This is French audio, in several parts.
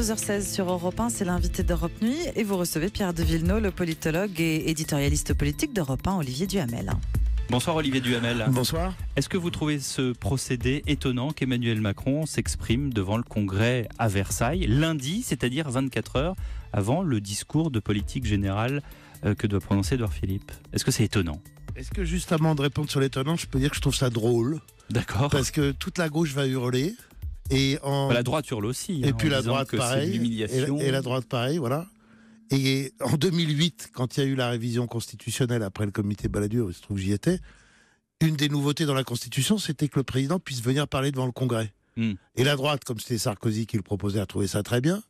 22h16 sur Europe 1, c'est l'invité d'Europe Nuit et vous recevez Pierre de Villeneuve, le politologue et éditorialiste politique d'Europe 1, Olivier Duhamel. Bonsoir Olivier Duhamel. Bonsoir. Est-ce que vous trouvez ce procédé étonnant qu'Emmanuel Macron s'exprime devant le Congrès à Versailles lundi, c'est-à-dire 24 heures avant le discours de politique générale que doit prononcer Édouard Philippe? Est-ce que c'est étonnant? Est-ce que juste avant de répondre sur l'étonnant, je peux dire que je trouve ça drôle? D'accord. Parce que toute la gauche va hurler. La droite hurle aussi. Et puis la droite pareil. Et la droite pareil, voilà. Et en 2008, quand il y a eu la révision constitutionnelle après le comité Balladur, il se trouve que j'y étais, une des nouveautés dans la Constitution, c'était que le président puisse venir parler devant le Congrès. Et la droite, comme c'était Sarkozy qui le proposait, a trouvé ça très bien.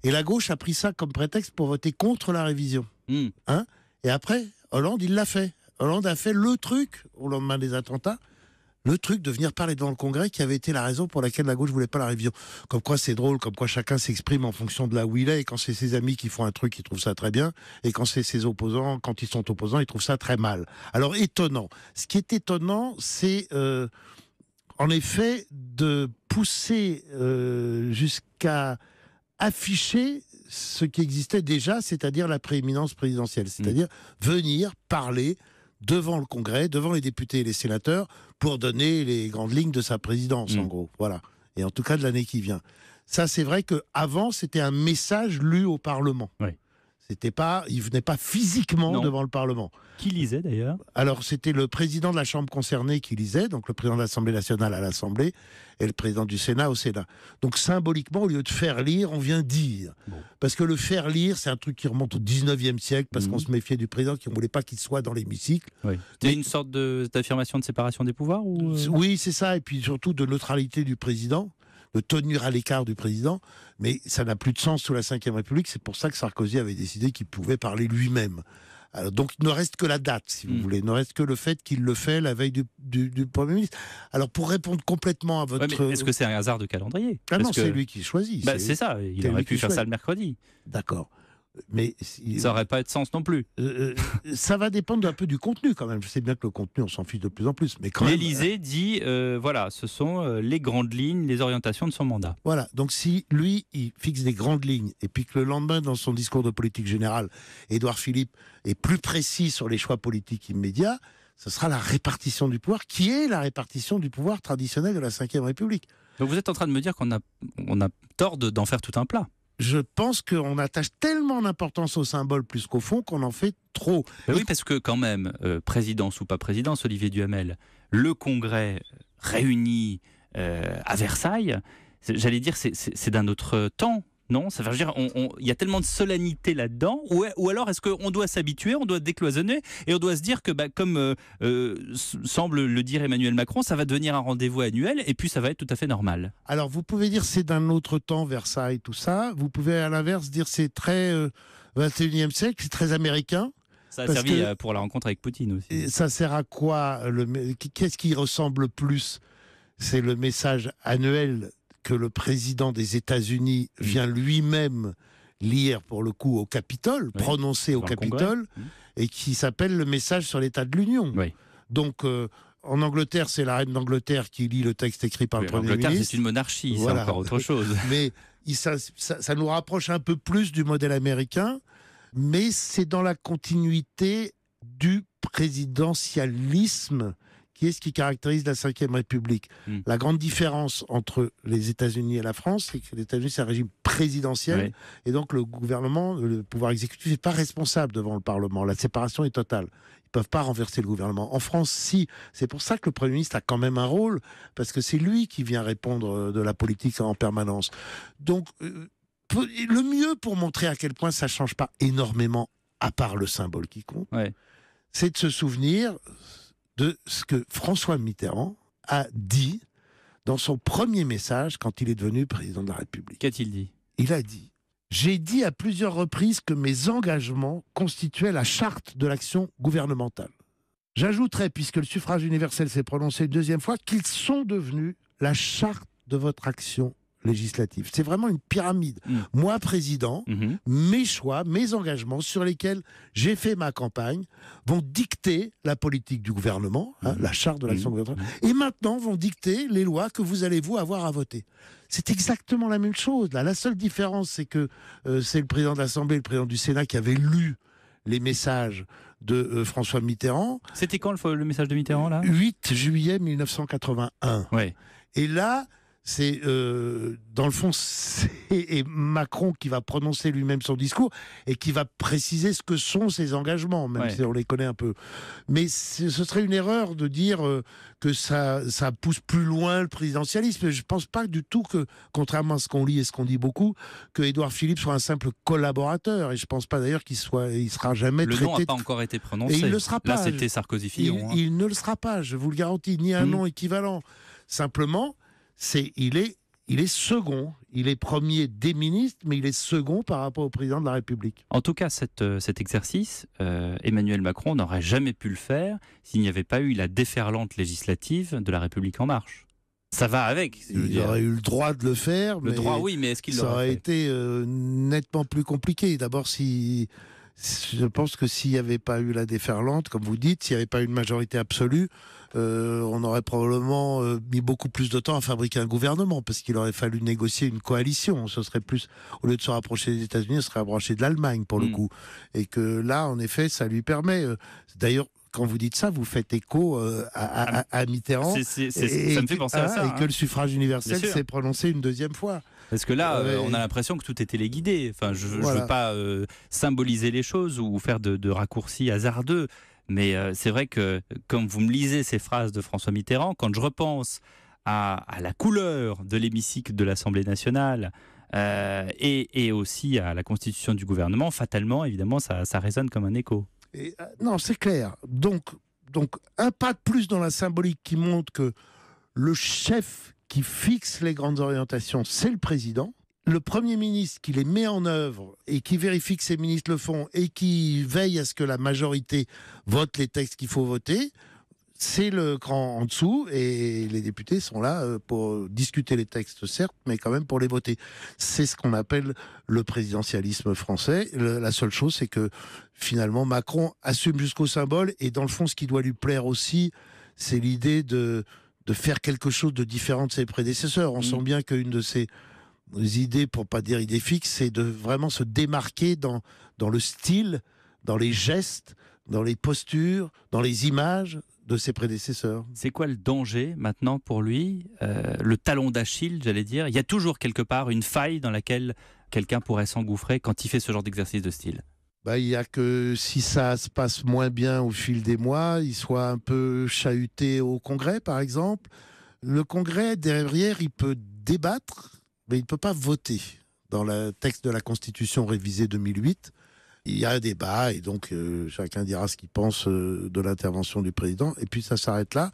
Et la gauche a pris ça comme prétexte pour voter contre la révision. Et après, Hollande, il l'a fait. Hollande a fait le truc, au lendemain des attentats, le truc de venir parler devant le Congrès qui avait été la raison pour laquelle la gauche voulait pas la révision. Comme quoi c'est drôle, comme quoi chacun s'exprime en fonction de là où il est, et quand c'est ses amis qui font un truc, ils trouvent ça très bien, et quand c'est ses opposants, quand ils sont opposants, ils trouvent ça très mal. Alors étonnant. Ce qui est étonnant, c'est en effet de pousser jusqu'à afficher ce qui existait déjà, c'est-à-dire la prééminence présidentielle, c'est-à-dire venir parler devant le Congrès, devant les députés et les sénateurs, pour donner les grandes lignes de sa présidence, en gros. Voilà. Et en tout cas de l'année qui vient. Ça, c'est vrai qu'avant, c'était un message lu au Parlement. Oui. Il venait pas physiquement devant le Parlement. Qui lisait d'ailleurs? Alors, c'était le président de la Chambre concernée qui lisait, donc le président de l'Assemblée nationale à l'Assemblée, et le président du Sénat au Sénat. Donc, symboliquement, au lieu de faire lire, on vient dire. Parce que le faire lire, c'est un truc qui remonte au 19e siècle, parce qu'on se méfiait du président, qui ne voulait pas qu'il soit dans l'hémicycle. Oui. C'était une sorte d'affirmation de séparation des pouvoirs ou... Oui, c'est ça, et puis surtout de neutralité du président, de tenir à l'écart du président, mais ça n'a plus de sens sous la Ve République, c'est pour ça que Sarkozy avait décidé qu'il pouvait parler lui-même. Alors, donc il ne reste que la date, si vous voulez, il ne reste que le fait qu'il le fait la veille du Premier ministre. Alors pour répondre complètement à votre... Est-ce que c'est un hasard de calendrier? Non, c'est lui qui choisit. C'est ça, il aurait pu faire ça le mercredi. D'accord. Mais ça n'aurait pas de sens non plus. Ça va dépendre un peu du contenu quand même. Je sais bien que le contenu, on s'en fiche de plus en plus. Mais quand l'Élysée dit, voilà, ce sont les grandes lignes, les orientations de son mandat. Voilà, donc si lui, il fixe des grandes lignes, et puis que le lendemain, dans son discours de politique générale, Édouard Philippe est plus précis sur les choix politiques immédiats, ce sera la répartition du pouvoir, qui est la répartition du pouvoir traditionnel de la Ve République. Donc vous êtes en train de me dire qu'on a tort d'en faire tout un plat? Je pense qu'on attache tellement d'importance au symbole plus qu'au fond qu'on en fait trop. Oui, parce que quand même, présidence ou pas présidence, Olivier Duhamel, le Congrès réuni à Versailles, j'allais dire, c'est d'un autre temps, non? Ça veut dire, il y a tellement de solennité là-dedans, ou alors est-ce qu'on doit s'habituer, on doit décloisonner, et on doit se dire que, comme semble le dire Emmanuel Macron, ça va devenir un rendez-vous annuel, et puis ça va être tout à fait normal. Alors vous pouvez dire c'est d'un autre temps, Versailles, tout ça. Vous pouvez à l'inverse dire c'est très 21e siècle, c'est très américain. Ça a servi pour la rencontre avec Poutine aussi. Et ça sert à quoi? Qu'est-ce qui ressemble plus? C'est le message annuel que le président des États-Unis vient lui-même lire, pour le coup, au Capitole, prononcer au Capitole, et qui s'appelle le message sur l'état de l'Union. Donc, en Angleterre, c'est la reine d'Angleterre qui lit le texte écrit par le Premier ministre. L'Angleterre, c'est une monarchie, c'est encore autre chose. Mais ça nous rapproche un peu plus du modèle américain, mais c'est dans la continuité du présidentialisme qui est ce qui caractérise la Ve République. La grande différence entre les États-Unis et la France, c'est que les États-Unis, c'est un régime présidentiel, et donc le gouvernement, le pouvoir exécutif n'est pas responsable devant le Parlement. La séparation est totale. Ils ne peuvent pas renverser le gouvernement. En France, si. C'est pour ça que le Premier ministre a quand même un rôle, parce que c'est lui qui vient répondre de la politique en permanence. Donc, le mieux pour montrer à quel point ça ne change pas énormément, à part le symbole qui compte, c'est de se souvenir de ce que François Mitterrand a dit dans son premier message quand il est devenu président de la République. Qu'a-t-il dit? Il a dit « J'ai dit à plusieurs reprises que mes engagements constituaient la charte de l'action gouvernementale. J'ajouterai, puisque le suffrage universel s'est prononcé une deuxième fois, qu'ils sont devenus la charte de votre action législatives. C'est vraiment une pyramide. Moi, président, mes choix, mes engagements sur lesquels j'ai fait ma campagne vont dicter la politique du gouvernement, la charte de l'action gouvernementale, et maintenant vont dicter les lois que vous allez avoir à voter. C'est exactement la même chose. Là, la seule différence, c'est que c'est le président de l'Assemblée et le président du Sénat qui avaient lu les messages de François Mitterrand. C'était quand le message de Mitterrand, là ? 8 juillet 1981. Ouais. Et là, c'est dans le fond, c'est Macron qui va prononcer lui-même son discours et qui va préciser ce que sont ses engagements, même si on les connaît un peu. Mais ce serait une erreur de dire que ça pousse plus loin le présidentialisme. Je ne pense pas du tout que, contrairement à ce qu'on lit et ce qu'on dit beaucoup, que Édouard Philippe soit un simple collaborateur. Et je ne pense pas d'ailleurs il sera jamais traité. Le nom n'a pas encore été prononcé. Et il ne le sera pas. Là, c'était Sarkozy-Fillon. Il ne le sera pas, je vous le garantis, ni un nom équivalent. Simplement, il est second. Il est premier des ministres, mais il est second par rapport au président de la République. En tout cas, cet exercice, Emmanuel Macron n'aurait jamais pu le faire s'il n'y avait pas eu la déferlante législative de la République En Marche. Ça va avec. Il aurait eu le droit de le faire. Le droit, oui, mais est-ce qu'il l'aurait fait ? Ça aurait été nettement plus compliqué. D'abord, je pense que s'il n'y avait pas eu la déferlante, comme vous dites, s'il n'y avait pas eu une majorité absolue, on aurait probablement mis beaucoup plus de temps à fabriquer un gouvernement, parce qu'il aurait fallu négocier une coalition. Ce serait plus, au lieu de se rapprocher des États-Unis, on serait rapproché de l'Allemagne, pour le coup. Et que là, en effet, ça lui permet. D'ailleurs, quand vous dites ça, vous faites écho à Mitterrand. Ça me fait penser à ça. Et que le suffrage universel s'est prononcé une deuxième fois. Parce que là, on a l'impression que tout est téléguidé. Enfin, je ne veux pas symboliser les choses ou faire de raccourcis hasardeux. Mais c'est vrai que, quand vous me lisez ces phrases de François Mitterrand, quand je repense à la couleur de l'hémicycle de l'Assemblée nationale et aussi à la constitution du gouvernement, fatalement, évidemment, ça résonne comme un écho. Non, c'est clair. Donc, un pas de plus dans la symbolique qui montre que le chef qui fixe les grandes orientations, c'est le président. Le Premier ministre qui les met en œuvre et qui vérifie que ses ministres le font et qui veille à ce que la majorité vote les textes qu'il faut voter, c'est le cran en dessous, et les députés sont là pour discuter les textes, certes, mais quand même pour les voter. C'est ce qu'on appelle le présidentialisme français. La seule chose, c'est que finalement Macron assume jusqu'au symbole, et dans le fond, ce qui doit lui plaire aussi, c'est l'idée de faire quelque chose de différent de ses prédécesseurs. On sent bien qu'une de ses idées, pour pas dire idée fixe, c'est de vraiment se démarquer dans le style, dans les gestes, dans les postures, dans les images de ses prédécesseurs. C'est quoi le danger maintenant pour lui, le talon d'Achille, j'allais dire? Il y a toujours quelque part une faille dans laquelle quelqu'un pourrait s'engouffrer quand il fait ce genre d'exercice de style. Il y a que si ça se passe moins bien au fil des mois, il soit un peu chahuté au Congrès, par exemple. Le Congrès, derrière, il peut débattre, mais il ne peut pas voter. Dans le texte de la Constitution révisée 2008, il y a un débat, et donc chacun dira ce qu'il pense de l'intervention du président, et puis ça s'arrête là.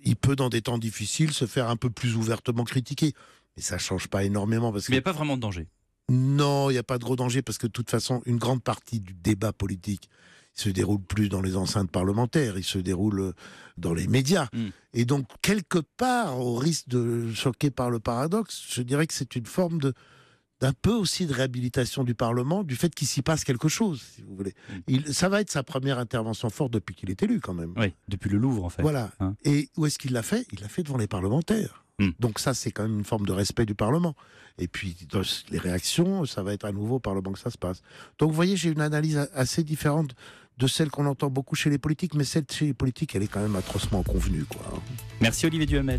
Il peut, dans des temps difficiles, se faire un peu plus ouvertement critiquer. Mais ça ne change pas énormément. Mais il n'y a pas vraiment de danger. Non, il n'y a pas de gros danger, parce que de toute façon, une grande partie du débat politique ne se déroule plus dans les enceintes parlementaires, il se déroule dans les médias. Et donc, quelque part, au risque de choquer par le paradoxe, je dirais que c'est une forme d'un peu aussi de réhabilitation du Parlement, du fait qu'il s'y passe quelque chose, si vous voulez. Ça va être sa première intervention forte depuis qu'il est élu, quand même. Oui, depuis le Louvre, en fait. Voilà. Et où est-ce qu'il l'a fait ? Il l'a fait devant les parlementaires. Donc ça, c'est quand même une forme de respect du Parlement. Et puis, dans les réactions, ça va être à nouveau au Parlement que ça se passe. Donc, vous voyez, j'ai une analyse assez différente de celle qu'on entend beaucoup chez les politiques, mais celle chez les politiques, elle est quand même atrocement convenue, quoi. Merci Olivier Duhamel.